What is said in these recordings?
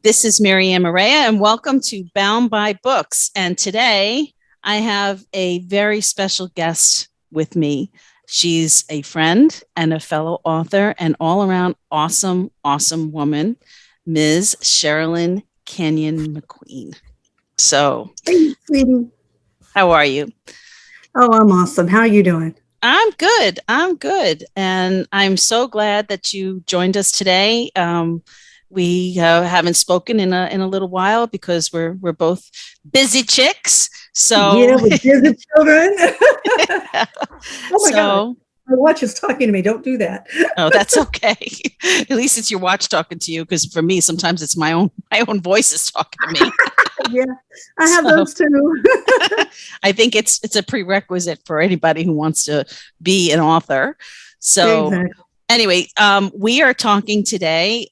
This is Marianne, and welcome to Bound by Books. And today I have a very special guest with me. She's a friend and a fellow author and all around awesome, awesome woman, Ms. Sherrilyn Kenyon McQueen. So, Hey, sweetie. how are you? Oh, I'm awesome. How are you doing? I'm good. I'm good. And I'm so glad that you joined us today. We haven't spoken in a little while because we're both busy chicks. Yeah, So, with busy children. Oh my God. so My watch is talking to me. Don't do that. oh, that's okay. At least it's your watch talking to you, because for me, sometimes it's my own voice is talking to me. Yeah, I have So those too. I think it's a prerequisite for anybody who wants to be an author. So Exactly. anyway, we are talking today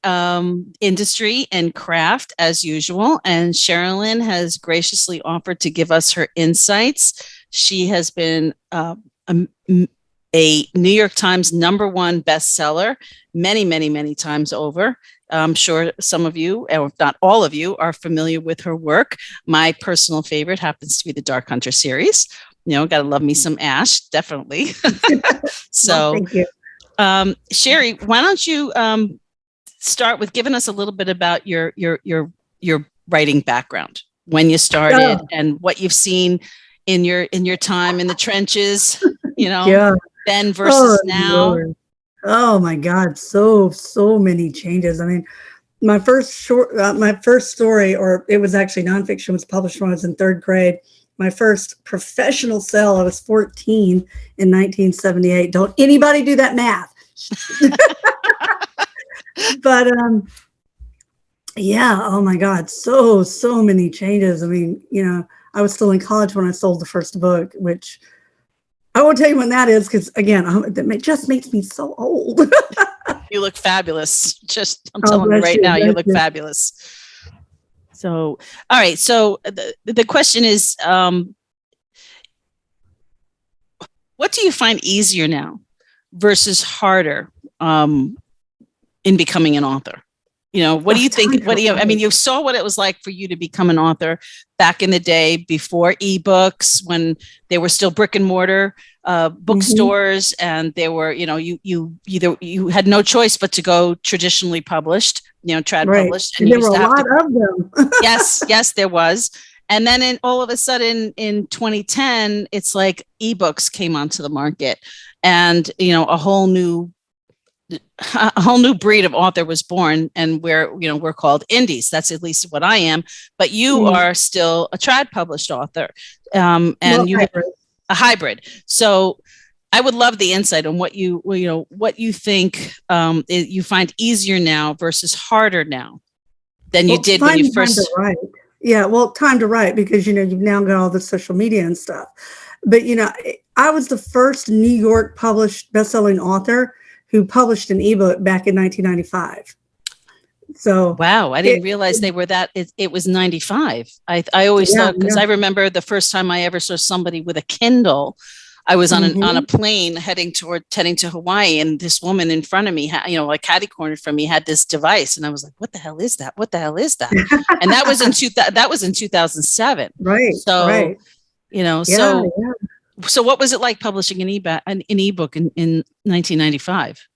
industry and craft as usual, and Sherrilyn has graciously offered to give us her insights. She has been a, a New York Times #1 bestseller many, many, many times over. I'm sure some of you, or if not all of you, are familiar with her work. My personal favorite happens to be the Dark Hunter series. Gotta love me some Ash, definitely. Well, So, thank you. Sherry, why don't you start with giving us a little bit about your writing background, when you started, Oh, and what you've seen in your time in the trenches, yeah. then Oh, versus now. Lord. Oh my God. So many changes. I mean, my first story, or it was actually nonfiction, was published when I was in third grade. My first professional sale, I was 14 in 1978. Don't anybody do that math. But yeah, oh my God, so many changes. I mean, I was still in college when I sold the first book, which I won't tell you when that is because again, that just makes me so old. You look fabulous. Just, I'm Oh, telling you bless right you, now, you bless look you. fabulous. So, all right. So the question is, what do you find easier now versus harder um, in becoming an author? What do Oh, you think? time What to do you? I mean, write. you saw what it was like for you to become an author back in the day before ebooks, when they were still brick and mortar Mhm. bookstores, and there were, you had no choice but to go traditionally published, trad Right, published, and and you there were used a to have to. lot of them. Yes, yes, there was. And then all of a sudden in 2010, it's like ebooks came onto the market, and a whole new breed of author was born, and we're called indies. That's at least what I am. But you Mm, are still a trad published author, well, and you have hybrid. a hybrid. So I would love the insight on what you think you find easier now versus harder now than you Well, did when you finding time to first. write. Yeah, well, time to write because you've now got all the social media and stuff. But I was the first New York published best-selling author who published an ebook back in 1995. So Wow, I didn't it, realize they were that. It was 95. I always yeah, thought, because yeah. I remember the first time I ever saw somebody with a Kindle. I was on a Hmm. plane heading to Hawaii, and this woman in front of me, like catty cornered from me, had this device, and I was like, "What the hell is that? What the hell is that?" And that was in 2007. Right, So, right. you know, Yeah, so yeah. so what was it like publishing an ebook in 1995?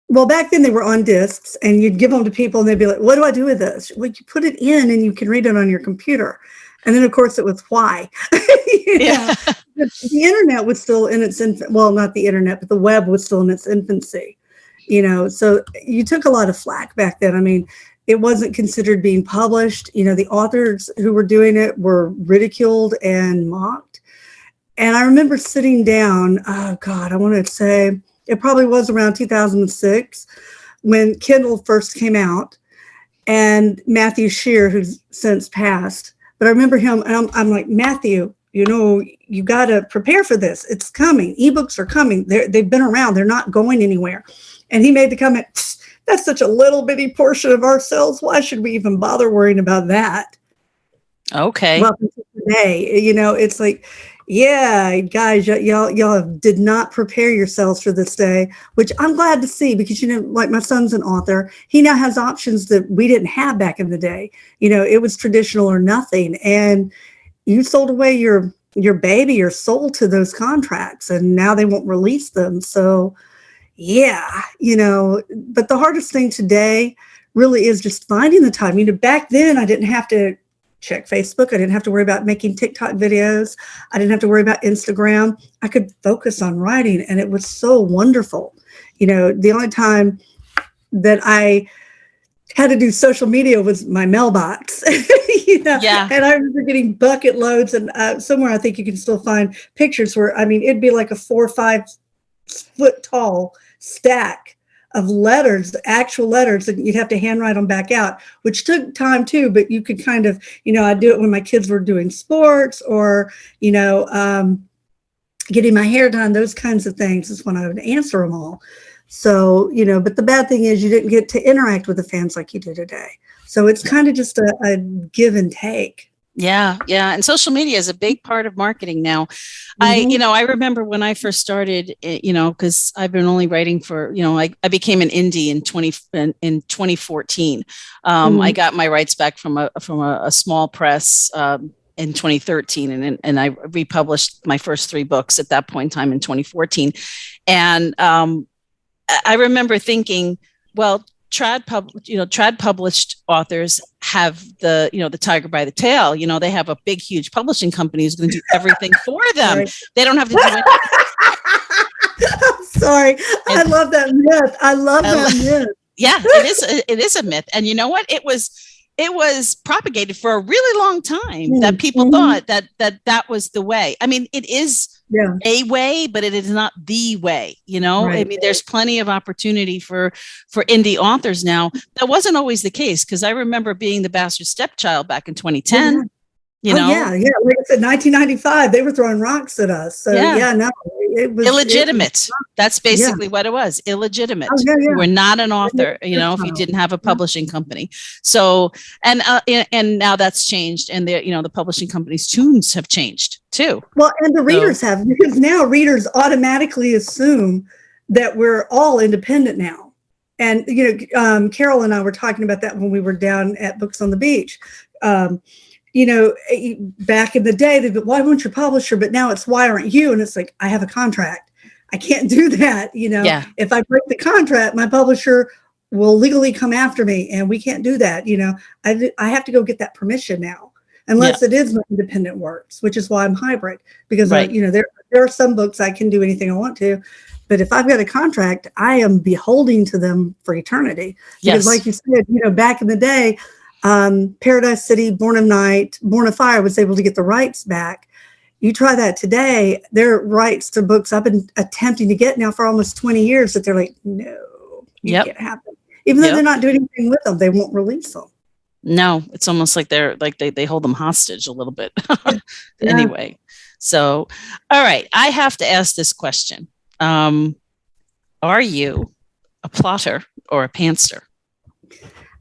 Well, back then they were on discs, and you'd give them to people, and they'd be like, "What do I do with this?" Well, you put it in, and you can read it on your computer. And then, of course, it was why. you Yeah. know, the internet was still in its infant. Well, not the internet, but the web was still in its infancy. So you took a lot of flack back then. I mean, it wasn't considered being published. The authors who were doing it were ridiculed and mocked. And I remember sitting down, oh God, I want to say it probably was around 2006 when Kindle first came out, and Matthew Shear, who's since passed. But I remember him, and I'm like, Matthew, you got to prepare for this. It's coming. Ebooks are coming. They've been around. They're not going anywhere. And he made the comment, that's such a little bitty portion of our sales. Why should we even bother worrying about that? Okay. Well, today, it's like Yeah, guys, y'all did not prepare yourselves for this day, which I'm glad to see because like my son's an author. He now has options that we didn't have back in the day. It was traditional or nothing, and you sold away your baby, your soul to those contracts, and now they won't release them. So, yeah, but the hardest thing today really is just finding the time. Back then I didn't have to check Facebook. I didn't have to worry about making TikTok videos. I didn't have to worry about Instagram. I could focus on writing, and it was so wonderful. The only time that I had to do social media was my mailbox. Yeah. And I remember getting bucket loads, and somewhere I think you can still find pictures where, it'd be like a 4 or 5 foot tall stack of letters, actual letters, and you'd have to handwrite them back out, which took time too, but you could kind of, I'd do it when my kids were doing sports or, getting my hair done, those kinds of things is when I would answer them all. So, but the bad thing is you didn't get to interact with the fans like you do today. So it's kind of just a give and take. Yeah. Yeah. And social media is a big part of marketing now. I remember when I first started, because I've been only writing for, I became an indie in 2014. I got my rights back from a small press, in 2013, and I republished my first 3 books at that point in time in 2014. And I remember thinking, well, trad published authors have the tiger by the tail. They have a big, huge publishing company who's going to do everything for them. Right. They don't have to do anything. I'm sorry. I love that myth. I love that myth. Yeah, it is a myth. And you know what? It was propagated for a really long time that people thought that was the way. I mean, it is a way, but it is not the way, Right. I mean, there's plenty of opportunity for indie authors now. That wasn't always the case, because I remember being the bastard stepchild back in 2010. Yeah. Yeah. Like I said, 1995, they were throwing rocks at us. So no, it was illegitimate. That's basically what it was. Illegitimate. You were not an author, if you didn't have a publishing company. So, and now that's changed, and the publishing companies' tunes have changed too. Well, and the readers have, because now readers automatically assume that we're all independent now. And Carol and I were talking about that when we were down at Books on the Beach. Back in the day, they'd be, why won't your publisher? But now it's, why aren't you? And it's like, I have a contract. I can't do that. If I break the contract, my publisher will legally come after me, and we can't do that. I have to go get that permission now, unless it is my independent works, which is why I'm hybrid, because right. There are some books I can do anything I want to, but if I've got a contract, I am beholden to them for eternity. Because like you said, back in the day, Paradise City, Born of Night, Born of Fire was able to get the rights back. You try that today, their rights to books I've been attempting to get now for almost 20 years, that they're like, no, you can't have them. Even though they're not doing anything with them, they won't release them. No, it's almost like they hold them hostage a little bit. Anyway. So, all right. I have to ask this question. Are you a plotter or a pantser?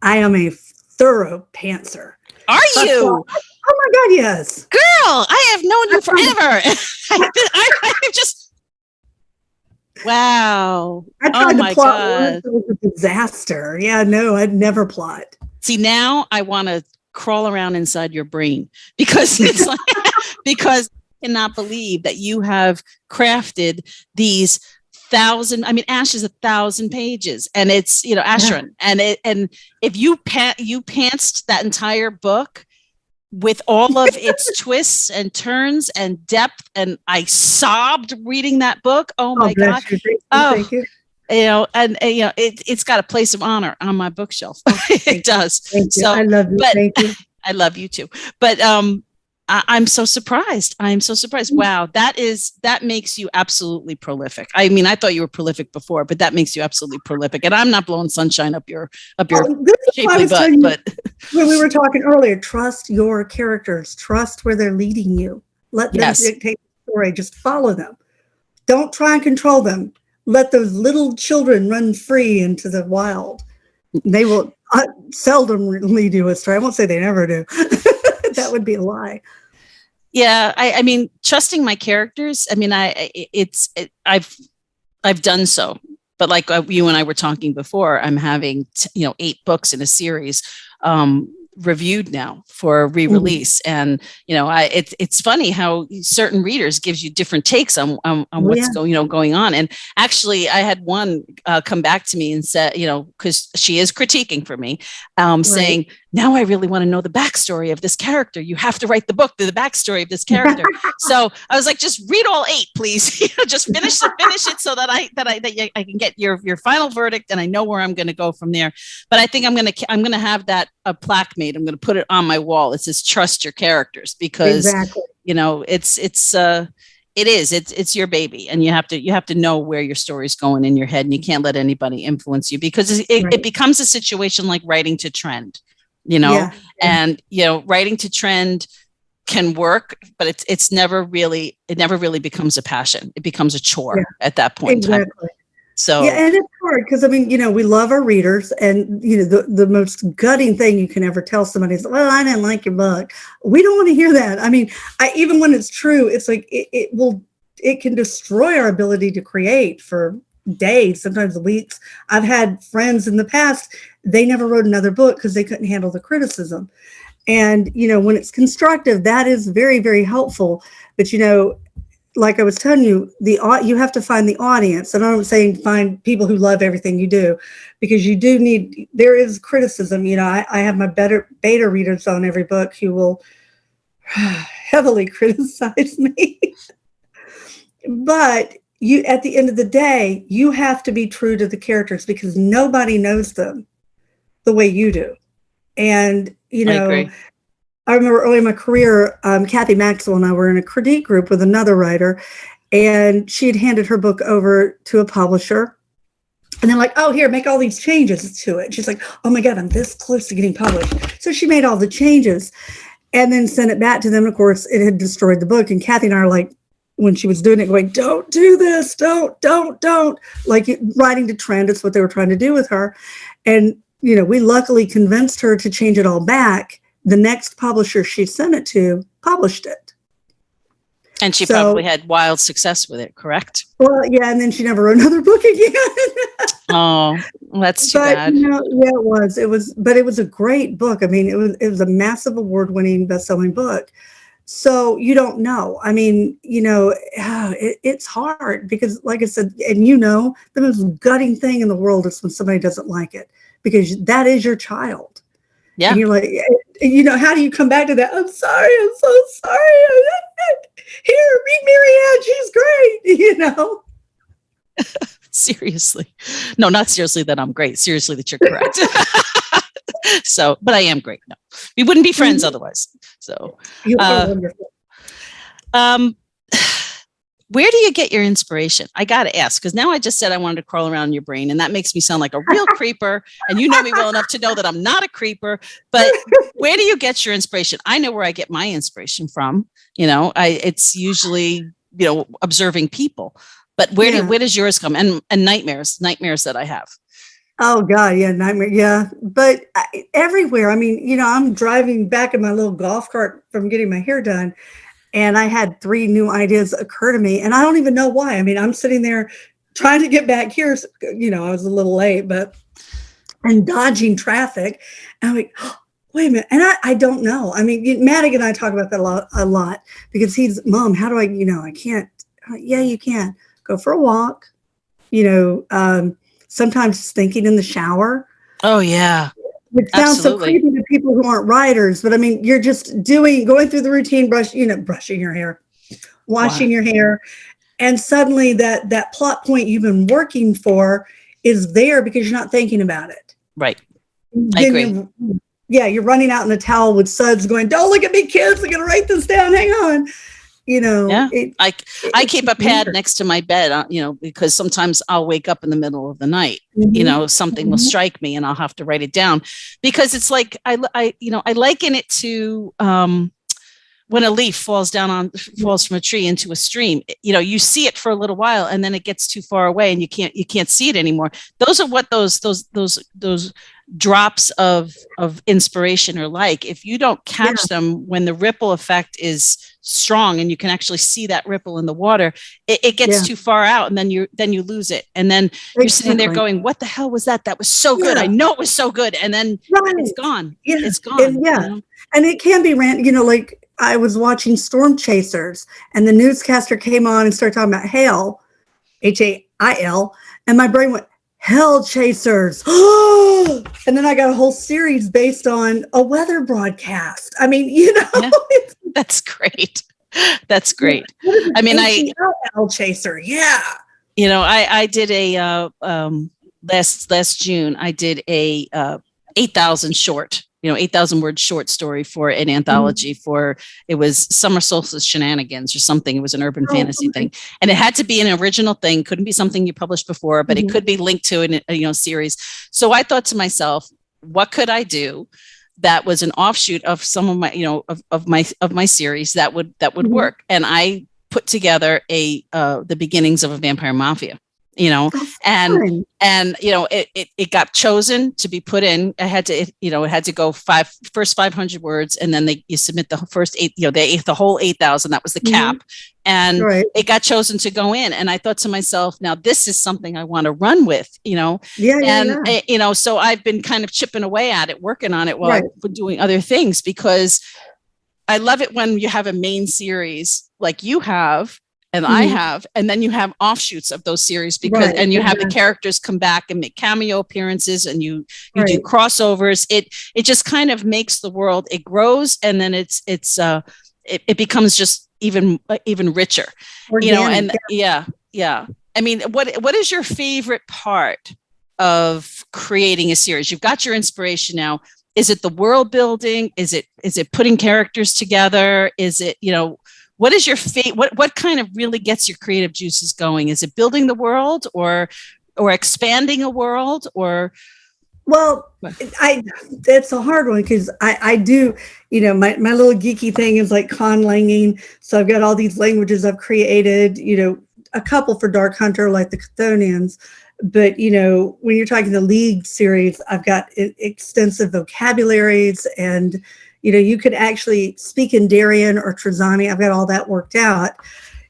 I am a thorough pantser. Are you? Oh my God, yes. Girl, I have known you forever. I just, wow. I tried to plot once. It was a disaster. Yeah, no, I'd never plot. See, now I want to crawl around inside your brain, because it's like, because I cannot believe that you have crafted these 1,000. I mean, Ash is 1,000 pages, and it's Asheron, and if you pantsed that entire book with all of its twists and turns and depth, and I sobbed reading that book. Oh my God! Thank you. It's got a place of honor on my bookshelf. It does. Thank you. I love you. Thank you. I love you too. But I'm so surprised. Wow, that makes you absolutely prolific. I mean, I thought you were prolific before, but that makes you absolutely prolific. And I'm not blowing sunshine up your shapely butt. But when we were talking earlier, trust your characters. Trust where they're leading you. Let them dictate the story. Just follow them. Don't try and control them. Let those little children run free into the wild. They will seldom lead you astray. I won't say they never do. That would be a lie. Yeah, I mean, trusting my characters. I mean, I've done so, but like you and I were talking before, I'm having 8 books in a series reviewed now for Mhm. re-release, and it's funny how certain readers gives you different takes on Oh, what's yeah, going on. And actually, I had one come back to me and said, because she is critiquing for me, right. saying, now I really want to know the backstory of this character. You have to write the book to the backstory of this character. So I was like, just read all 8, please. Just finish it so that I can get your final verdict, and I know where I'm going to go from there. But I think I'm gonna have that a plaque made. I'm going to put it on my wall. It says, "Trust your characters," because Exactly. it's your baby, and you have to know where your story's going in your head, and you can't let anybody influence you, because it Right. becomes a situation like writing to trend, Yeah. Yeah. and writing to trend can work, but it never really becomes a passion. It becomes a Yeah. chore at that point in time. Exactly. Yeah, So and it's hard because I mean, we love our readers, and the most gutting thing you can ever tell somebody is, "Well, I didn't like your book." We don't want to hear that. I mean, even when it's true, it's like it can destroy our ability to create for days, sometimes weeks. I've had friends in the past; they never wrote another book because they couldn't handle the criticism. And when it's constructive, that is very, very helpful. But like I was telling you, you have to find the audience, and I'm saying find people who love everything you do, because you do need. There is criticism. I have my beta readers on every book who will heavily criticize me, but at the end of the day, you have to be true to the characters because nobody knows them the way you do, and I agree. I remember early in my career, Kathy Maxwell and I were in a critique group with another writer, and she had handed her book over to a publisher. And they're like, oh, here, make all these changes to it. She's like, oh my God, I'm this close to getting published. So she made all the changes and then sent it back to them. Of course, it had destroyed the book. And Kathy and I are like, when she was doing it, going, don't do this, don't. Like writing to trend, it's what they were trying to do with her. And, we luckily convinced her to change it all back. The next publisher she sent it to published it. And she probably So, had wild success with it, correct? well, yeah, and then she never wrote another book again. Oh, that's too But bad. yeah, but it was a great book. I mean, it was a massive award-winning, best-selling book. So you don't know. I mean, it's hard because, like I said, and the most gutting thing in the world is when somebody doesn't like it, because that is your child, and Yeah, you're like, how do you come back to that? I'm sorry, I'm so sorry. Here, meet Marianne. She's great. seriously. No, not seriously that I'm great. Seriously that you're correct. So, but I am great. No, we wouldn't be friends Mhm. otherwise. So, You are uh, wonderful. um, where do you get your inspiration? I got to ask, because now I just said I wanted to crawl around in your brain, and that makes me sound like a real creeper. And you know me well enough to know that I'm not a creeper. But where do you get your inspiration? I know where I get my inspiration from. It's usually observing people. But Yeah. where does yours come? And nightmares that I have. Oh God, yeah, nightmare. Yeah, but everywhere. I mean, I'm driving back in my little golf cart from getting my hair done, and I had 3 new ideas occur to me, and I don't even know why. I mean, I'm sitting there trying to get back here. I was a little late, but and dodging traffic. And I'm like, oh, wait a minute, and I don't know. I mean, Maddie and I talk about that a lot because he's, Mom, how do I can't. Yeah, you can go for a walk. You know, um, Sometimes thinking in the shower, Oh yeah, which sounds so absolutely. creepy to people who aren't writers, but I mean, you're just going through the routine, brushing your hair, Wow. washing your hair, and suddenly that plot point you've been working for is there because you're not thinking about it. Right. I Then agree. you're running out in a towel with suds, going, "Don't look at me, kids! I'm gonna write this down. Hang on." Yeah. It, I it's keep just a pad weird. next to my bed, because sometimes I'll wake up in the middle of the night. Hmm. Something will Hmm. strike me and I'll have to write it down, because it's like I liken it to when a leaf falls from a tree into a stream, you see it for a little while and then it gets too far away and you can't see it anymore. Those are what those drops of inspiration are like. If you don't catch them when the ripple effect is strong and you can actually see that ripple in the water, it gets too far out and then you lose it. And then you're sitting there going, what the hell was that? That was so good. I know it was so good. And then it's gone. Yeah. It's gone. And it can be random, like I was watching Storm Chasers and the newscaster came on and started talking about hail, HAIL, and my brain went, Hell Chasers. And then I got a whole series based on a weather broadcast. I mean, that's great. That's great. I mean, Hell Chaser. Yeah. I did a last June, I did a 8,000 short, 8,000 word short story for an anthology for, it was Summer Solstice Shenanigans or something. It was an urban fantasy thing. And it had to be an original thing. Couldn't be something you published before, but it could be linked to a series. So I thought to myself, what could I do that was an offshoot of some of my, of my series that would work. And I put together the beginnings of a vampire mafia. And it got chosen to be put in. It had to go first 500 words, and then you submit the first the whole 8,000. That was the cap, and it got chosen to go in. And I thought to myself, now this is something I want to run with, so I've been kind of chipping away at it, working on it while I've been doing other things, because I love it when you have a main series like you have. And I have, and then you have offshoots of those series and you have the characters come back and make cameo appearances, and you do crossovers. It just kind of makes the world, it grows, and then it becomes just even richer, organic, I mean, what is your favorite part of creating a series? You've got your inspiration now. Is it the world building? Is it putting characters together? Is it, what is your what kind of really gets your creative juices going? Is it building the world or expanding a world, or? Well, that's a hard one, because I do, my little geeky thing is like conlanging. So I've got all these languages I've created, a couple for Dark Hunter, like the Chthonians. But, when you're talking the League series, I've got extensive vocabularies, and you could actually speak in Darien or Trezani. I've got all that worked out,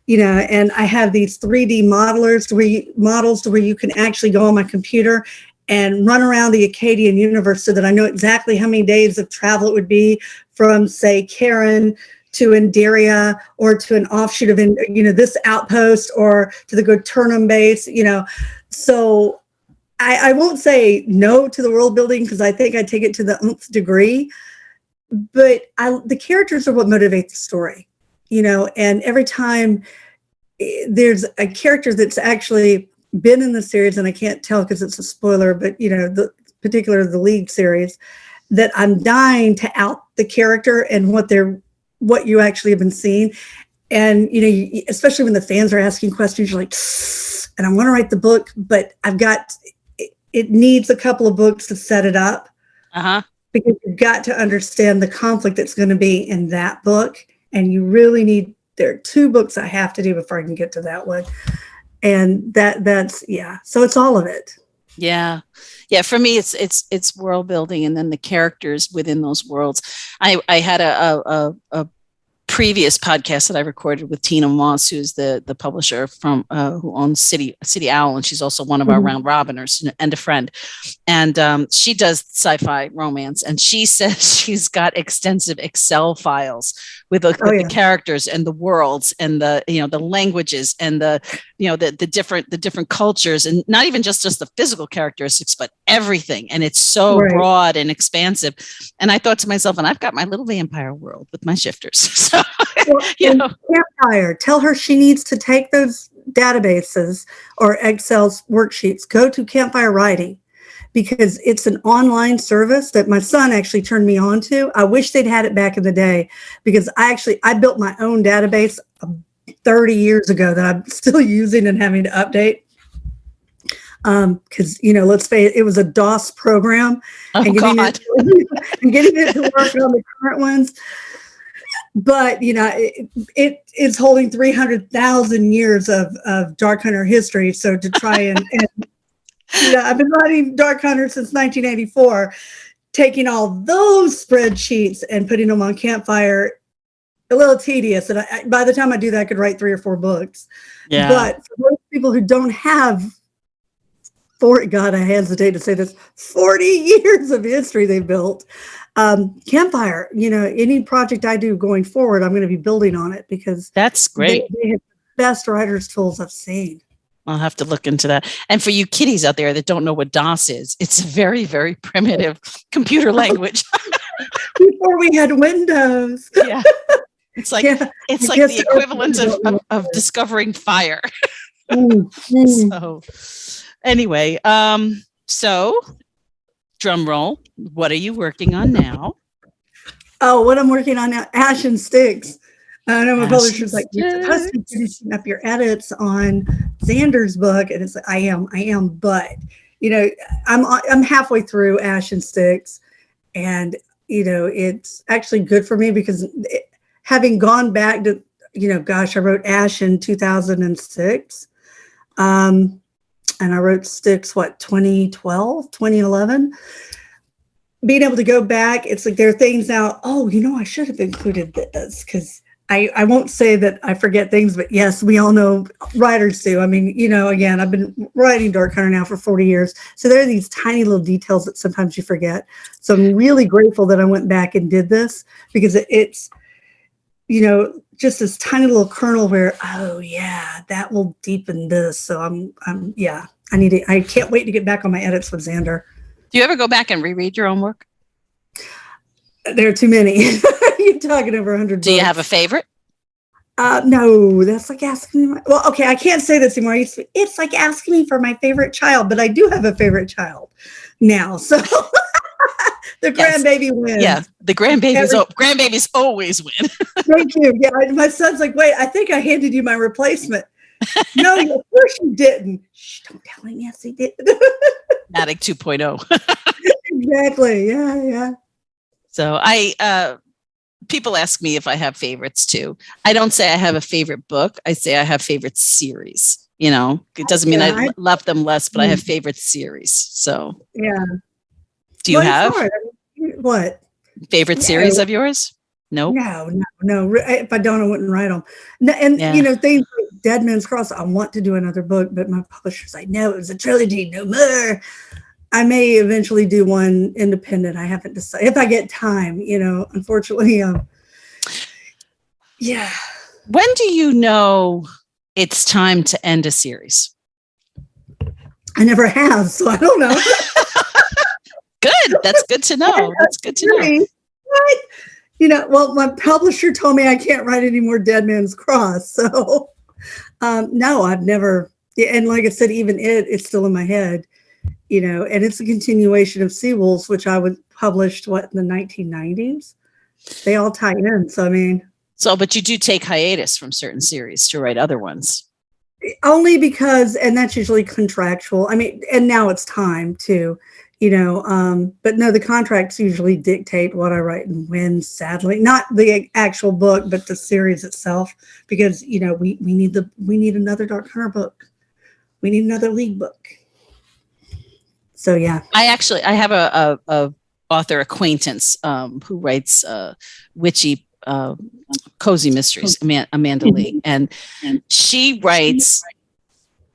and I have these 3D models to where you can actually go on my computer and run around the Akkadian universe, so that I know exactly how many days of travel it would be from, say, Karen to Indaria, or to an offshoot of, this outpost, or to the Goturnum base, So I won't say no to the world building, because I think I take it to the nth degree. But the characters are what motivate the story, and every time there's a character that's actually been in the series, and I can't tell because it's a spoiler, but, the the League series, that I'm dying to out the character and what you actually have been seeing. And, especially when the fans are asking questions, you're like, and I want to write the book, but it needs a couple of books to set it up. Because you've got to understand the conflict that's going to be in that book. And you really there are 2 books I have to do before I can get to that one. And that's, so it's all of it. Yeah. For me, it's world building, and then the characters within those worlds. I had a previous podcast that I recorded with Tina Moss, who's the publisher from who owns City Owl, and she's also one of our round robiners and a friend. And she does sci-fi romance, and she says she's got extensive Excel files with the characters and the worlds and the the languages and the different cultures, and not even just the physical characteristics, but everything. And it's so broad and expansive. And I thought to myself, and I've got my little vampire world with my shifters. So, Campfire, tell her she needs to take those databases or Excel's worksheets, go to Campfire Writing, because it's an online service that my son actually turned me on to. I wish they'd had it back in the day, because I built my own database 30 years ago that I'm still using and having to update. Because, let's face it, it was a DOS program. Oh, and getting it to work on the current ones. but it is holding 300,000 years of Dark Hunter history. So to try and I've been writing Dark Hunter since 1984, taking all those spreadsheets and putting them on Campfire, a little tedious. And by the time I do that, I could write 3 or 4 books. Yeah. But for those people who don't have, God, I hesitate to say this, 40 years of history they built. Campfire, any project I do going forward, I'm going to be building on it because that's great. They have the best writer's tools I've seen. I'll have to look into that. And for you kiddies out there that don't know what DOS is, it's a very, very primitive computer language. Before we had Windows. Yeah. It's like the equivalent of discovering fire. So anyway, so drum roll. What are you working on now? Oh, what I'm working on now, Ash and Sticks. I know my publisher's like, you're supposed to be finishing up your edits on Xander's book, and it's like, I am, but I'm halfway through Ash and Sticks, and it's actually good for me because having gone back to, I wrote Ash in 2006, and I wrote Sticks 2012, 2011. Being able to go back, it's like there are things now. Oh, I should have included this because. I won't say that I forget things, but yes, we all know writers do. I mean, again, I've been writing Dark Hunter now for 40 years. So there are these tiny little details that sometimes you forget. So I'm really grateful that I went back and did this because it's, just this tiny little kernel where, oh yeah, that will deepen this. So I can't wait to get back on my edits with Xander. Do you ever go back and reread your own work? There are too many. You're talking over 100 books. Do you have a favorite? No, that's like asking me. Well, okay, I can't say this anymore. It's like asking me for my favorite child, but I do have a favorite child now. So the grandbaby wins. Yeah, the grandbabies always win. Thank you. Yeah, my son's like, wait, I think I handed you my replacement. No, of course you didn't. Shh, don't tell him. Yes, he did. Matic 2.0. Exactly. Yeah. So people ask me if I have favorites too. I don't say I have a favorite book. I say I have favorite series. It doesn't mean I love them less, but I have favorite series. So yeah. Do you have what favorite series of yours? Nope. No. If I don't, I wouldn't write them. And things like Dead Man's Cross. I want to do another book, but my publisher's like, no, it was a trilogy, no more. I may eventually do one independent. I haven't decided if I get time, unfortunately. Yeah. When do you know it's time to end a series? I never have, so I don't know. Good. That's good to know. That's good to know. Right? Well, my publisher told me I can't write any more Dead Man's Cross. So, no, I've never. And like I said, even it's still in my head. And it's a continuation of Seawolves, which I would published in the 1990s. They all tie in. So, I mean. But you do take hiatus from certain series to write other ones. Only because, and that's usually contractual. I mean, and now it's time to, but no, the contracts usually dictate what I write and when, sadly. Not the actual book, but the series itself. Because, we need another Dark Hunter book. We need another League book. So yeah, I have a author acquaintance who writes witchy cozy mysteries, Amanda Lee, and she writes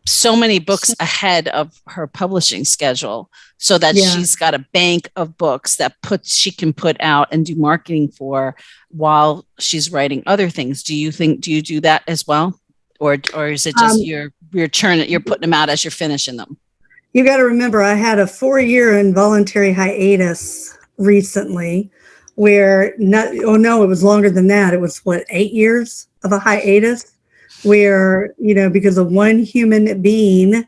so many books ahead of her publishing schedule, so that she's got a bank of books that she can put out and do marketing for while she's writing other things. Do you do that as well, or is it just you're putting them out as you're finishing them? You got to remember, I had a 4-year involuntary hiatus recently where it was longer than that. It was 8 years of a hiatus where, because of one human being,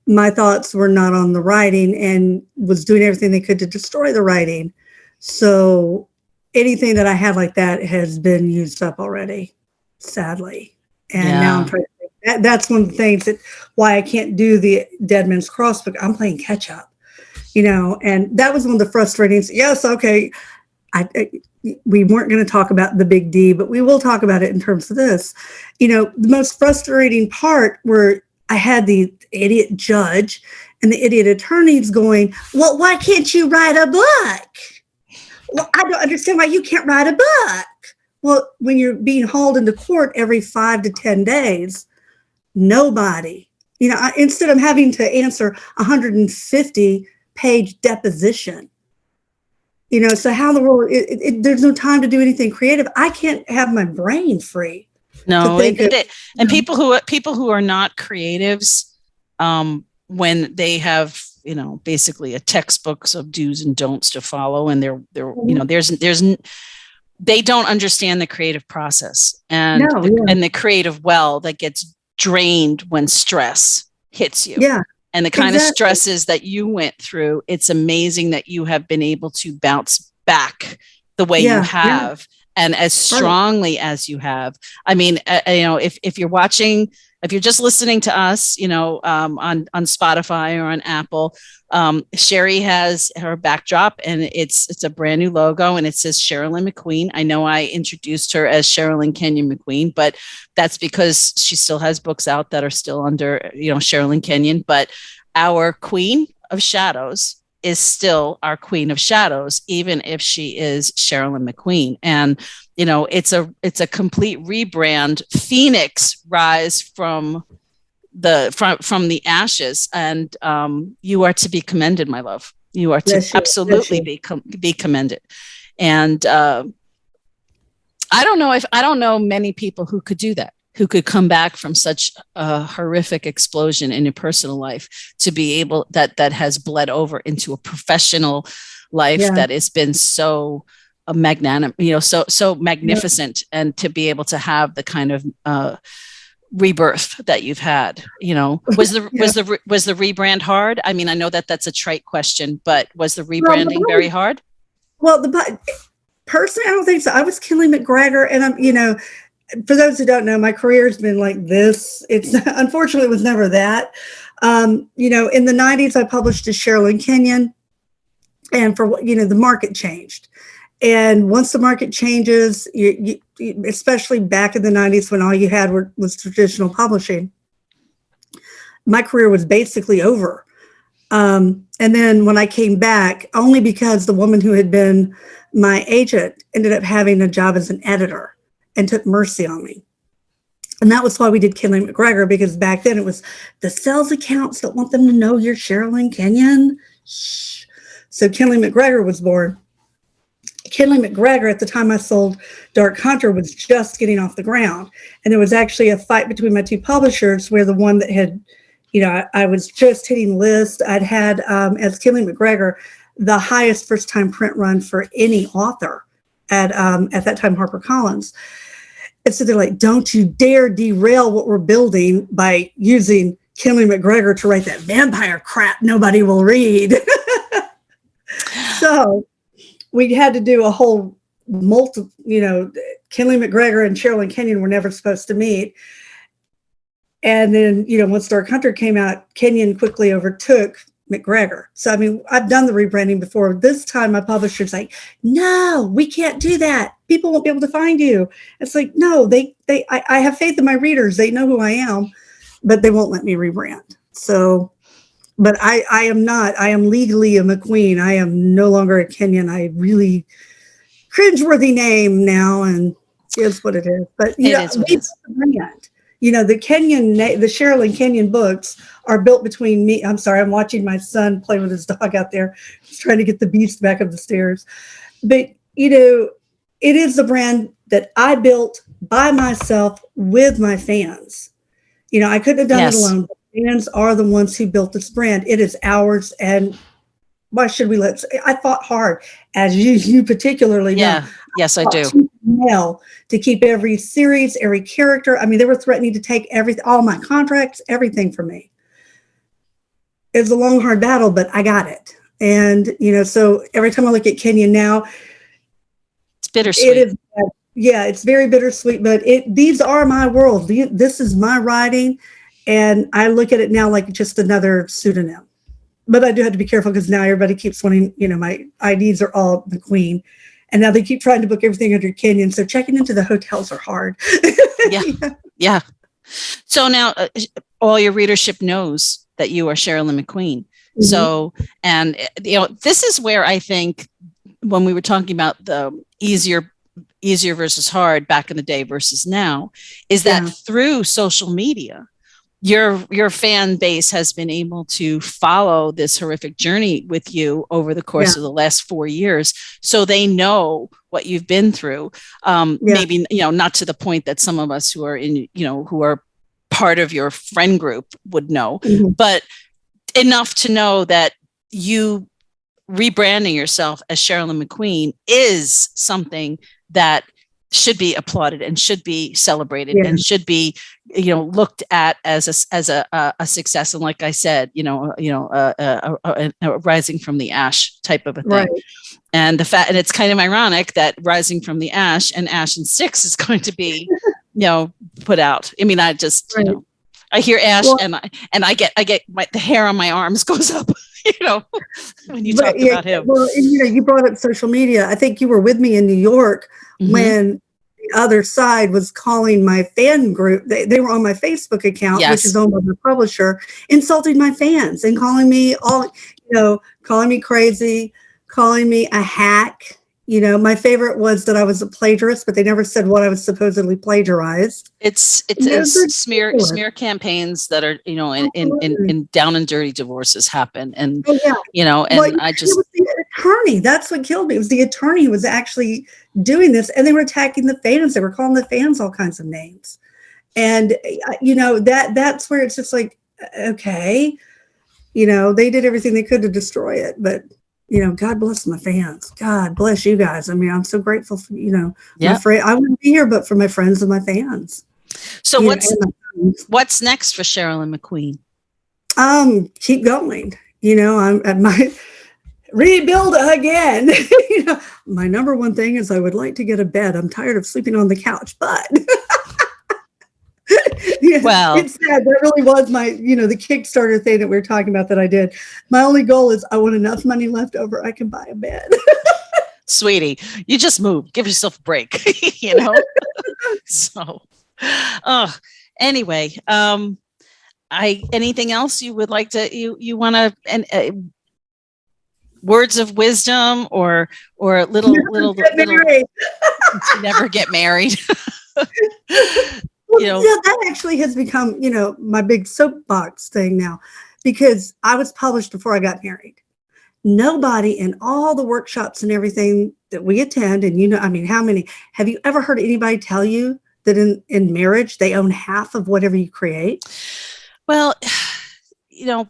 my thoughts were not on the writing and was doing everything they could to destroy the writing. So anything that I had like that has been used up already, sadly. And now I'm trying to that's one of the things why I can't do the Dead Man's Cross book. I'm playing catch up, and that was one of the frustrating. Yes, okay, we weren't going to talk about the big D, but we will talk about it in terms of this. The most frustrating part where I had the idiot judge and the idiot attorneys going, well, why can't you write a book? Well, I don't understand why you can't write a book. Well, when you're being hauled into court every 5 to 10 days, nobody, instead of having to answer 150-page deposition, so how in the world, there's no time to do anything creative. I can't have my brain free. No, and people who are not creatives, when they have, basically a textbooks of do's and don'ts to follow, and they don't understand the creative process and the creative well that gets drained when stress hits you. Yeah. And the kind of stresses that you went through, it's amazing that you have been able to bounce back the way you have, and as strongly as you have. I mean, if you're watching, if you're just listening to us, on Spotify or on Apple, Sherry has her backdrop, and it's a brand new logo, and it says Sherrilyn McQueen. I know I introduced her as Sherrilyn Kenyon McQueen, but that's because she still has books out that are still under, Sherrilyn Kenyon. But our Queen of Shadows is still our Queen of Shadows, even if she is Sherrilyn McQueen. And it's a complete rebrand, phoenix rise from the ashes, and you are to be commended, my love. You are to absolutely be commended. And I don't know many people who could do that, who could come back from such a horrific explosion in your personal life to be able that has bled over into a professional life that has been so magnanimous, so magnificent, and to be able to have the kind of rebirth that you've had. Was the rebrand hard? I mean, I know that that's a trite question, but was the rebranding very hard? Well, personally, I don't think so. I was Kelly McGregor, and I'm, for those who don't know, my career has been like this. It's unfortunately it was never that. In the 90s, I published as Sherrilyn Kenyon, and the market changed. And once the market changes, you, especially back in the 90s when all you had was traditional publishing, my career was basically over. And then when I came back, only because the woman who had been my agent ended up having a job as an editor and took mercy on me. And that was why we did Kelly McGregor, because back then it was the sales accounts don't want them to know you're Sherrilyn Kenyon. Shh. So Kelly McGregor was born. Kelly McGregor, at the time I sold Dark Hunter, was just getting off the ground. And there was actually a fight between my two publishers where the one that had, I was just hitting list. I'd had, as Kelly McGregor, the highest first-time print run for any author at that time, HarperCollins. And so they're like, don't you dare derail what we're building by using Kelly McGregor to write that vampire crap nobody will read. So we had to do a whole Kelly McGregor and Sherrilyn Kenyon were never supposed to meet. And then, once Dark Hunter came out, Kenyon quickly overtook McGregor. So, I mean, I've done the rebranding before. This time my publisher's like, no, we can't do that. People won't be able to find you. It's like, no, I have faith in my readers. They know who I am, but they won't let me rebrand. So, but I am legally a McQueen. I am no longer a Kenyon. I really cringeworthy name now, and it's what it is. But we built the brand. The Sherrilyn Kenyon books are built between me. I'm sorry, I'm watching my son play with his dog out there. He's trying to get the beast back up the stairs. But, it is the brand that I built by myself with my fans. I couldn't have done it alone. Fans are the ones who built this brand. It is ours, and why should we I fought hard, as you particularly know. Yes, I do. To keep every series, every character. I mean, they were threatening to take everything, all my contracts, everything from me. It was a long, hard battle, but I got it. And, so every time I look at Kenyon now, it's bittersweet. It's very bittersweet, but these are my world. This is my writing. And I look at it now like just another pseudonym. But I do have to be careful because now everybody keeps wanting, my IDs are all McQueen. And now they keep trying to book everything under Kenyon. So checking into the hotels are hard. Yeah. Yeah. So now all your readership knows that you are Sherrilyn McQueen. Mm-hmm. So, and this is where I think when we were talking about the easier versus hard back in the day versus now, is that through social media, your fan base has been able to follow this horrific journey with you over the course of the last 4 years. So they know what you've been through. Maybe, not to the point that some of us who are who are part of your friend group would know, but enough to know that you rebranding yourself as Sherrilyn McQueen is something that should be applauded and should be celebrated and should be, looked at as a success. And like I said, a rising from the ash type of a thing. Right. And and it's kind of ironic that Rising from the Ash and Ash and Six is going to be, put out. I mean, I just, I hear Ash and I get the hair on my arms goes up, when you talk about him. Well, you brought up social media. I think you were with me in New York when the other side was calling my fan group. They were on my Facebook account, which is owned by the publisher, insulting my fans and calling me calling me crazy, calling me a hack. My favorite was that I was a plagiarist, but they never said what I was supposedly plagiarized. It's smear campaigns that are, in down and dirty divorces happen. And, I just. It was the attorney. That's what killed me. It was the attorney who was actually doing this, and they were attacking the fans. They were calling the fans all kinds of names. And, that's where it's just like, okay, they did everything they could to destroy it, but God bless my fans. God bless you guys. I mean, I'm so grateful for, I wouldn't be here, but for my friends and my fans. So what's next for Sherrilyn McQueen? Keep going. I'm at my rebuild again. My number one thing is I would like to get a bed. I'm tired of sleeping on the couch, but well, it's sad. That really was my, the Kickstarter thing that we were talking about that I did. My only goal is I want enough money left over I can buy a bed. Sweetie, you just moved. Give yourself a break, So, anyway, anything else you would like to, you want to, words of wisdom or little never get married. That actually has become, my big soapbox thing now, because I was published before I got married. Nobody in all the workshops and everything that we attend, and how many, have you ever heard anybody tell you that in marriage, they own half of whatever you create? Well,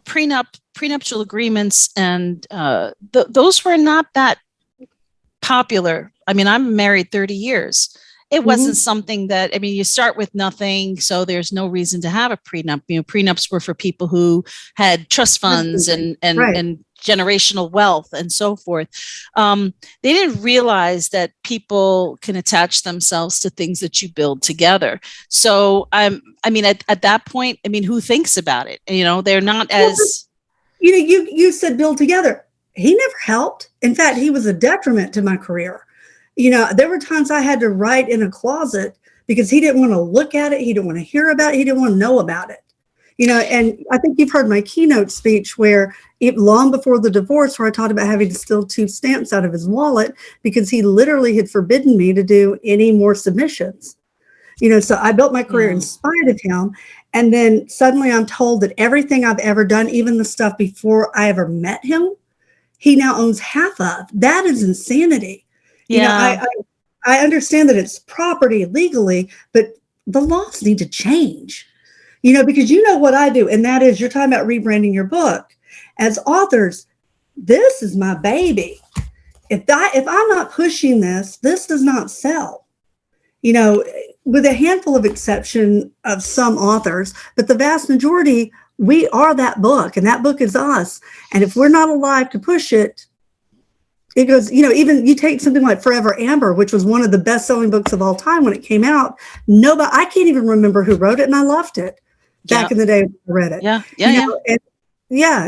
prenuptial agreements and those were not that popular. I mean, I'm married 30 years. It wasn't something that, you start with nothing, so there's no reason to have a prenup. Prenups were for people who had trust funds and generational wealth and so forth. They didn't realize that people can attach themselves to things that you build together. So, at that point, who thinks about it? They're not as... You said build together. He never helped. In fact, he was a detriment to my career. There were times I had to write in a closet because he didn't want to look at it. He didn't want to hear about it. He didn't want to know about it. And I think you've heard my keynote speech where long before the divorce, where I talked about having to steal 2 stamps out of his wallet because he literally had forbidden me to do any more submissions. So I built my career in spite of him. And then suddenly I'm told that everything I've ever done, even the stuff before I ever met him, he now owns half of. That is insanity. Yeah. I understand that it's property legally, but the laws need to change, because what I do, and that is you're talking about rebranding your book. As authors, this is my baby. If I'm not pushing this does not sell, with a handful of exception of some authors, but the vast majority, we are that book and that book is us. And if we're not alive to push it, it goes, even you take something like Forever Amber, which was one of the best-selling books of all time when it came out. I can't even remember who wrote it, and I loved it back in the day when I read it. Yeah.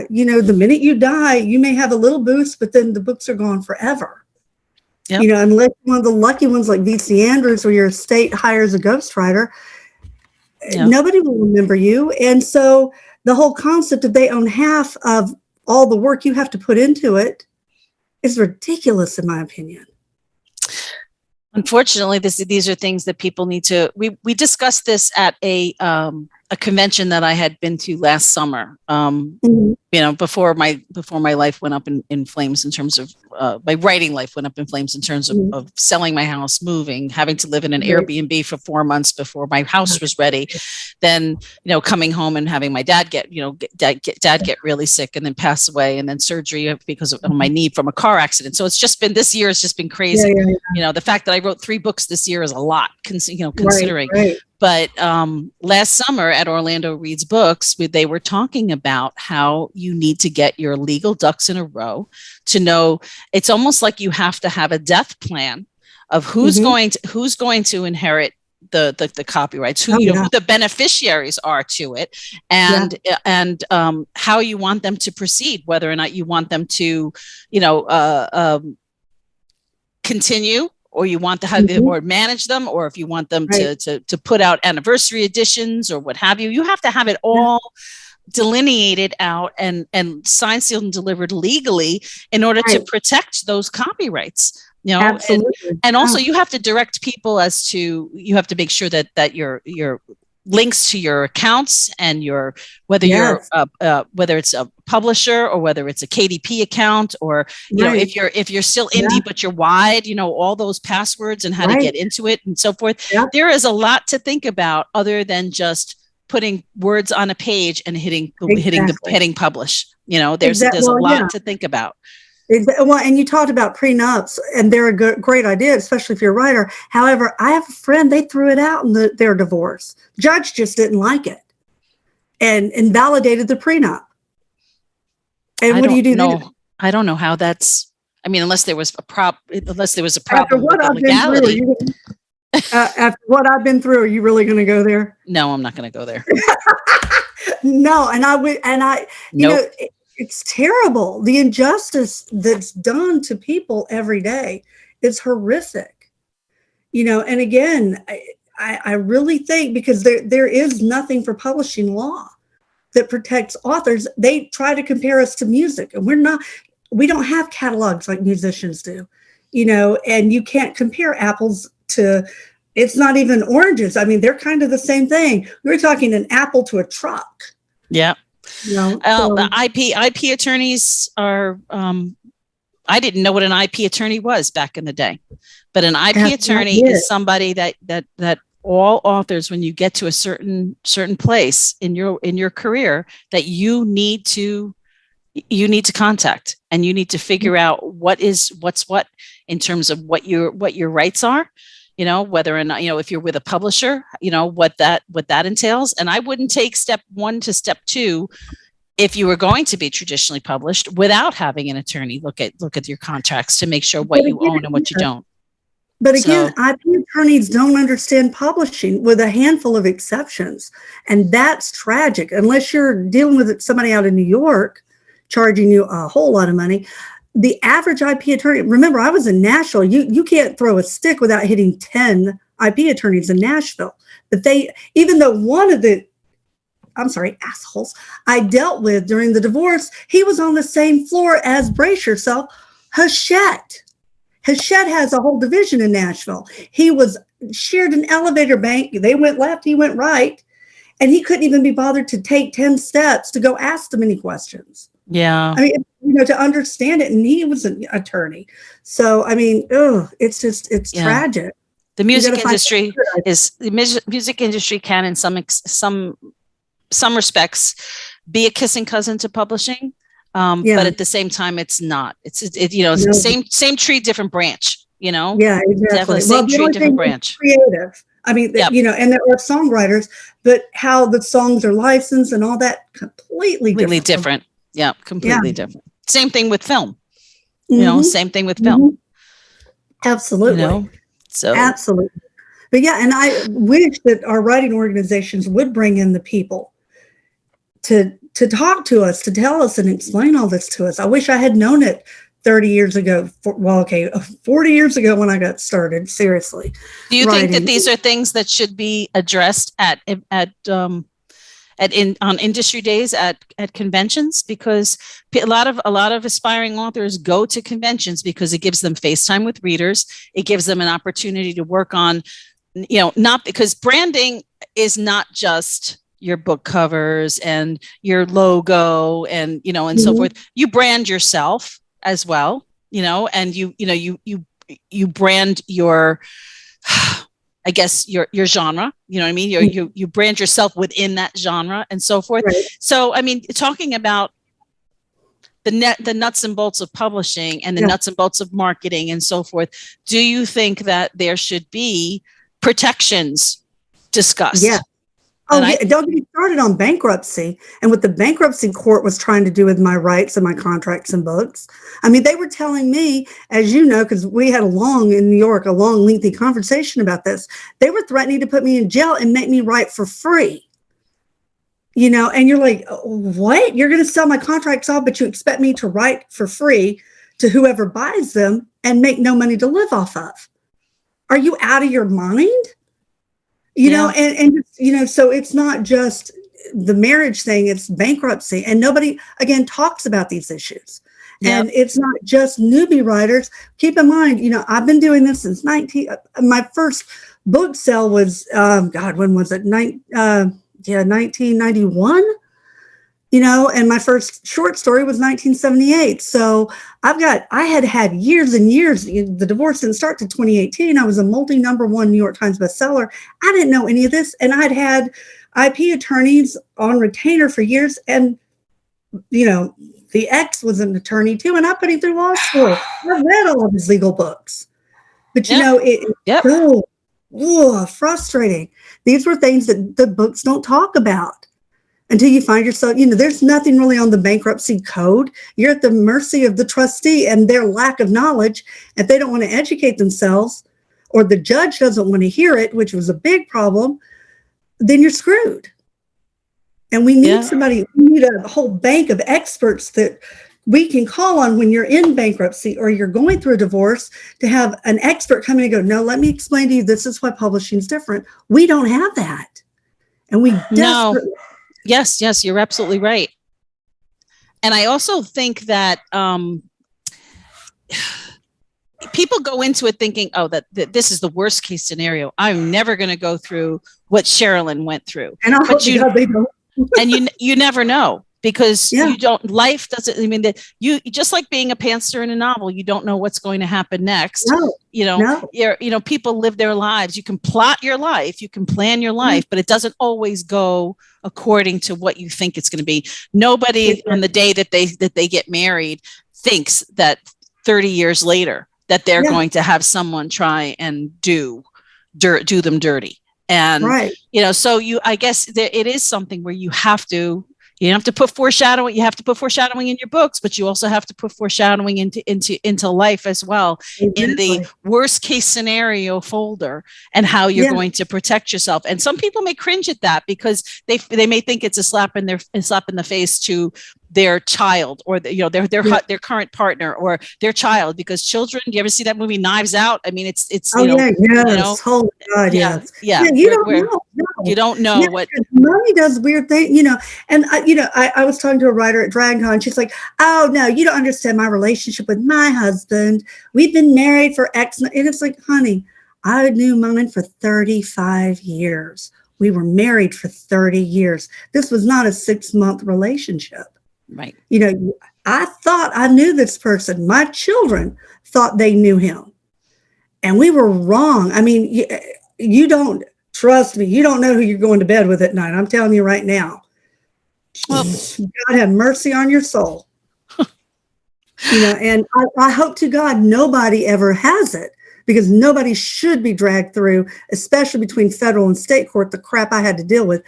The minute you die, you may have a little boost, but then the books are gone forever. Yep. Unless one of the lucky ones like VC Andrews, where your estate hires a ghostwriter, nobody will remember you. And so the whole concept of they own half of all the work you have to put into it is ridiculous, in my opinion. Unfortunately, these are things that people need to. We discussed this at a convention that I had been to last summer. Before my life went up in flames in terms of my writing life went up in flames in terms of selling my house, moving, having to live in an Airbnb for 4 months before my house was ready. Then, coming home and having my dad get really sick and then pass away, and then surgery because of my knee from a car accident. So this year has just been crazy. The fact that I wrote 3 books this year is a lot, considering. Right. But last summer at Orlando Reads Books, they were talking about how you need to get your legal ducks in a row to know. It's almost like you have to have a death plan of who's going to inherit the copyrights, who the beneficiaries are to it, and how you want them to proceed, whether or not you want them to continue, or you want to have or manage them, or if you want them to put out anniversary editions or what have you. You have to have it all delineated out and signed, sealed, and delivered legally in order to protect those copyrights. Absolutely. And also you have to direct people you have to make sure that your links to your accounts and whether it's a publisher or whether it's a KDP account, or if you're still indie but you're wide, all those passwords and how to get into it and so forth. There is a lot to think about other than just putting words on a page and hitting publish. There's a lot to think about. Well, and you talked about prenups, and they're a great idea, especially if you're a writer. However, I have a friend, they threw it out in their divorce. Judge just didn't like it and invalidated the prenup. And what do you do then? I don't know how that's, unless there was a problem with the legality. After what I've been through, are you really going to go there? No, I'm not going to go there. No, it's terrible. The injustice that's done to people every day is horrific. And again, I really think because there is nothing for publishing law that protects authors. They try to compare us to music, and we don't have catalogs like musicians do, and you can't compare apples to, it's not even oranges. They're kind of the same thing. We're talking an apple to a truck. Yeah. The IP attorneys are, I didn't know what an IP attorney was back in the day, but an IP attorney is somebody that all authors, when you get to a certain place in your career, that you need to contact, and you need to figure out what's what in terms of what your rights are. Whether or not, if you're with a publisher, what that entails. And I wouldn't take step 1 to step 2 if you were going to be traditionally published without having an attorney look at your contracts to make sure what you own and what you don't. But again, IP attorneys don't understand publishing, with a handful of exceptions. And that's tragic. Unless you're dealing with somebody out in New York charging you a whole lot of money. The average IP attorney, remember, I was in Nashville. You can't throw a stick without hitting 10 IP attorneys in Nashville. But even though one of the, assholes I dealt with during the divorce, he was on the same floor as, brace yourself, Hachette. Hachette has a whole division in Nashville. He shared an elevator bank. They went left, he went right. And he couldn't even be bothered to take 10 steps to go ask them any questions. Yeah. To understand it. And he was an attorney. So, it's tragic. The music industry can, in some respects, be a kissing cousin to publishing. But at the same time, it's not. Same tree, different branch. Yeah, exactly. Definitely same tree, different branch. Creative. And there are songwriters, but how the songs are licensed and all that completely different. Yeah, completely different. Same thing with film. Same thing with film. Absolutely. So absolutely. But and I wish that our writing organizations would bring in the people to talk to us, to tell us and explain all this to us. I wish I had known it 30 years ago. 40 years ago when I got started, seriously. Do you think that Writing. these are things that should be addressed on industry days at conventions? Because a lot of aspiring authors go to conventions because it gives them face time with readers. It gives them an opportunity to work on, not because branding is not just your book covers and your logo and so forth. You brand yourself as well, and you brand your, I guess, your genre, you know what I mean? You brand yourself within that genre and so forth. Right. So, I mean, talking about the nuts and bolts of publishing and the nuts and bolts of marketing and so forth, do you think that there should be protections discussed? Yeah. Oh, yeah. Don't get me started on bankruptcy and what the bankruptcy court was trying to do with my rights and my contracts and books. I mean, they were telling me, as you know, because we had in New York, a long, lengthy conversation about this. They were threatening to put me in jail and make me write for free. And you're like, what? You're going to sell my contracts off, but you expect me to write for free to whoever buys them and make no money to live off of? Are you out of your mind? So it's not just the marriage thing, it's bankruptcy. And nobody, again, talks about these issues. Yep. And it's not just newbie writers. Keep in mind, I've been doing this since my first book sale was, when was it? 1991. And my first short story was 1978. So I had years and years. The divorce didn't start to 2018. I was a number one New York Times bestseller. I didn't know any of this. And I'd had IP attorneys on retainer for years. And, the ex was an attorney too. And I put him through law school. I read all of his legal books. But, it's so frustrating. These were things that the books don't talk about. Until you find yourself, there's nothing really on the bankruptcy code. You're at the mercy of the trustee and their lack of knowledge. If they don't want to educate themselves or the judge doesn't want to hear it, which was a big problem, then you're screwed. And we need we need a whole bank of experts that we can call on when you're in bankruptcy or you're going through a divorce to have an expert come in and go, no, let me explain to you, this is why publishing is different. We don't have that. And we desperately... No. Yes, you're absolutely right. And I also think that people go into it thinking, oh, that this is the worst case scenario. I'm never going to go through what Sherrilyn went through. And they don't. And you never know, because life doesn't, I mean, you just like being a pantser in a novel, you don't know what's going to happen next. People live their lives. You can plot your life, you can plan your life, but it doesn't always go according to what you think it's going to be. Nobody on the day that they get married thinks that 30 years later that they're going to have someone try and do them dirty. And, so I guess it is something where you have to put foreshadowing. You have to put foreshadowing in your books, but you also have to put foreshadowing into life as well, in the worst case scenario folder, and how you're going to protect yourself. And some people may cringe at that because they may think it's a slap in the face to their child or their current partner or their child, because children, do you ever see that movie Knives Out? I mean, it's oh God, yes. You don't know what mommy does weird thing, and I was talking to a writer at DragCon. She's like, oh no, you don't understand my relationship with my husband. We've been married for X, and it's like, honey, I knew mine for 35 years. We were married for 30 years. This was not a 6-month relationship. Right. I thought I knew this person. My children thought they knew him. And we were wrong. I mean, you don't trust me. You don't know who you're going to bed with at night. I'm telling you right now. Well, God have mercy on your soul. And I hope to God nobody ever has it, because nobody should be dragged through, especially between federal and state court, the crap I had to deal with.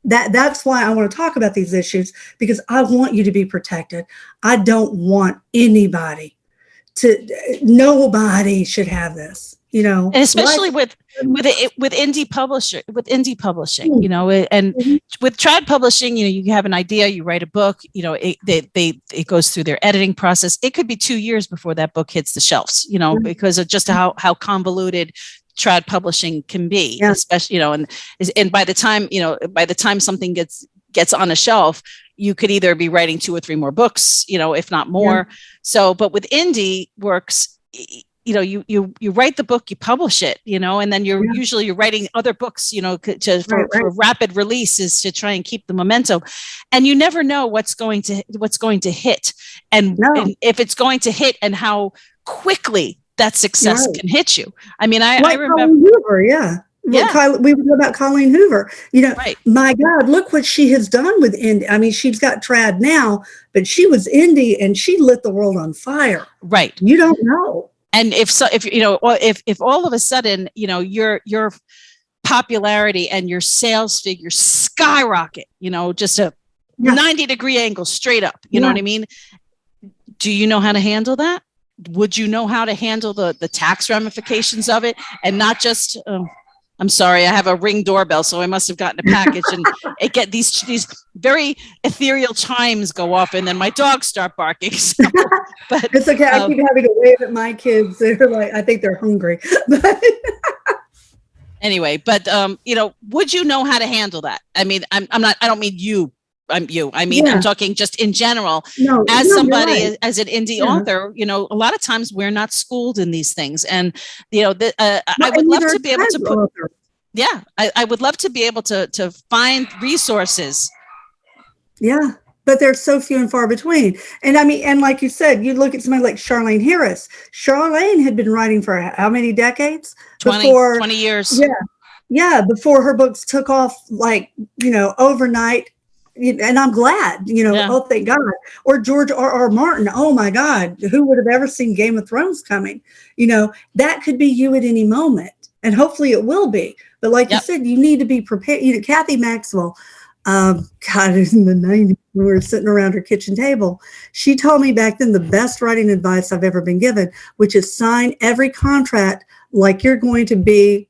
That's why I want to talk about these issues, because I want you to be protected. I don't want nobody should have this, and especially with with indie publishing, and Mhm. with trad publishing, you have an idea, you write a book, it goes through their editing process. It could be 2 years before that book hits the shelves, because of just how convoluted trad publishing can be, especially, and by the time something gets on a shelf, you could either be writing 2 or 3 more books, if not more. So, but with indie works, you write the book, you publish it, and then you're writing other books, for rapid releases to try and keep the momentum. And you never know what's going to hit, and if it's going to hit, and how quickly that success can hit you. I mean, I remember. Hoover, we would know about Colleen Hoover. My God, look what she has done with indie. I mean, she's got trad now, but she was indie and she lit the world on fire. Right. You don't know. And if all of a sudden, your popularity and your sales figures skyrocket, just a 90-degree angle straight up, you know what I mean? Do you know how to handle that? Would you know how to handle the tax ramifications of it, and not just, I'm sorry, I have a Ring doorbell, so I must have gotten a package, and it get these very ethereal chimes go off, and then my dogs start barking. So, but it's okay. I keep having to wave at my kids. They're like, I think they're hungry. Anyway, but would you know how to handle that? I mean, I don't mean you. I'm talking just in general. As somebody, as an indie author, a lot of times we're not schooled in these things, and I would love to be able to put. I would love to be able to find resources. Yeah, but they're so few and far between. And I mean, and like you said, you look at somebody like Charlene Harris. Charlene had been writing for how many decades? 20 years. Yeah, before her books took off, overnight. And I'm glad, oh, thank God. Or George R.R. Martin. Oh my God, who would have ever seen Game of Thrones coming? That could be you at any moment, and hopefully it will be. But like you said, you need to be prepared. Kathy Maxwell, God, in the 90s, when we were sitting around her kitchen table, she told me back then the best writing advice I've ever been given, which is sign every contract like you're going to be,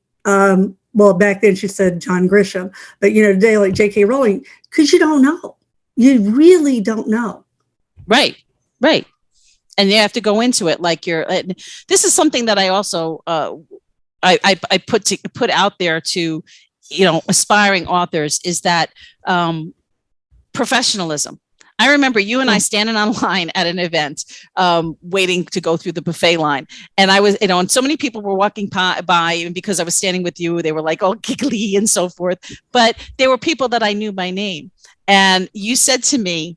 well, back then she said John Grisham, but today like J.K. Rowling, because you don't know. You really don't know. Right. And you have to go into it like this is something that I also, I put out there to, aspiring authors, is that professionalism. I remember you and I standing on line at an event, waiting to go through the buffet line. And I was, and so many people were walking by, and because I was standing with you, they were like all giggly and so forth. But there were people that I knew by name. And you said to me,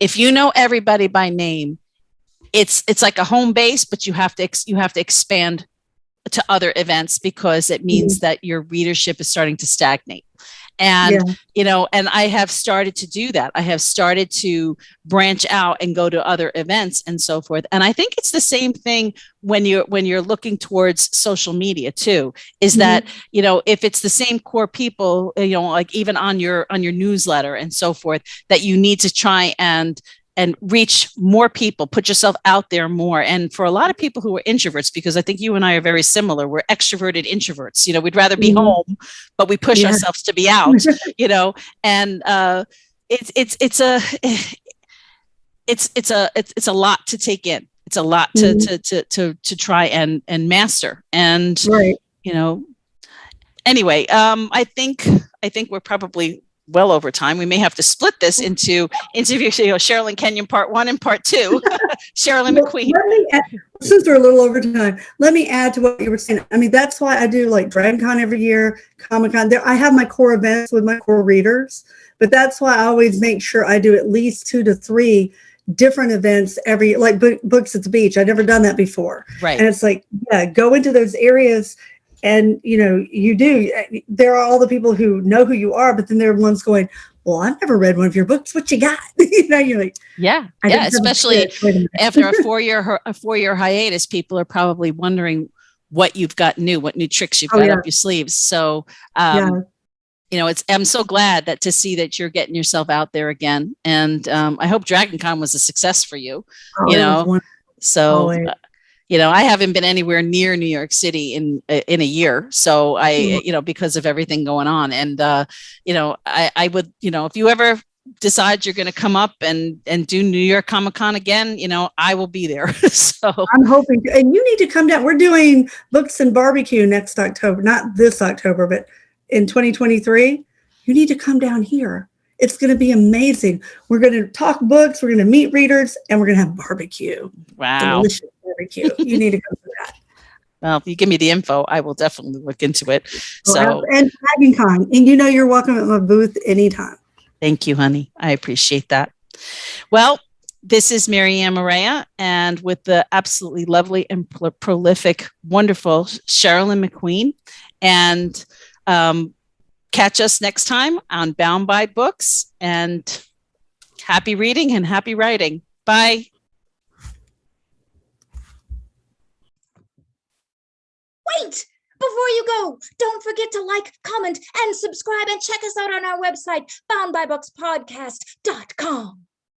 if you know everybody by name, it's like a home base, but you have to expand to other events, because it means that your readership is starting to stagnate. And, and I have started to do that. I have started to branch out and go to other events and so forth. And I think it's the same thing when you're looking towards social media too, is that, if it's the same core people, like even on your newsletter and so forth, that you need to try and reach more people, put yourself out there more. And for a lot of people who are introverts, because I think you and I are very similar, we're extroverted introverts, we'd rather be home, but we push ourselves to be out, and it's a lot to take in. It's a lot to try and master. And, anyway, I think we're probably well over time. We may have to split this into interview, Sherrilyn Kenyon Part 1 and Part 2. Sherrilyn McQueen. Since we're a little over time, let me add to what you were saying. I mean, that's why I do like DragonCon every year, Comic-Con. There, I have my core events with my core readers, but that's why I always make sure I do at least 2 to 3 different events every, like Books at the Beach. I've never done that before. Right. And it's like, go into those areas. And, there are all the people who know who you are, but then there are ones going, well, I've never read one of your books. What you got? You're like, especially after a 4-year hiatus, people are probably wondering what you've got new, what new tricks you've got up your sleeves. So, I'm so glad to see that you're getting yourself out there again. And I hope DragonCon was a success for you, so. I haven't been anywhere near New York City in a year. So because of everything going on. And, I would, if you ever decide you're going to come up and do New York Comic Con again, I will be there. So I'm hoping, and you need to come down. We're doing Books and Barbecue next October, not this October, but in 2023. You need to come down here. It's going to be amazing. We're going to talk books. We're going to meet readers, and we're going to have barbecue. Wow. Delicious barbecue. You need to come to that. Well, if you give me the info, I will definitely look into it. So, and Dragon Con, and you're welcome at my booth anytime. Thank you, honey. I appreciate that. Well, this is Marianne Maria, and with the absolutely lovely and prolific, wonderful Sherrilyn McQueen. And catch us next time on Bound by Books, and happy reading and happy writing. Bye. Wait! Before you go, don't forget to like, comment, and subscribe, and check us out on our website, boundbybookspodcast.com.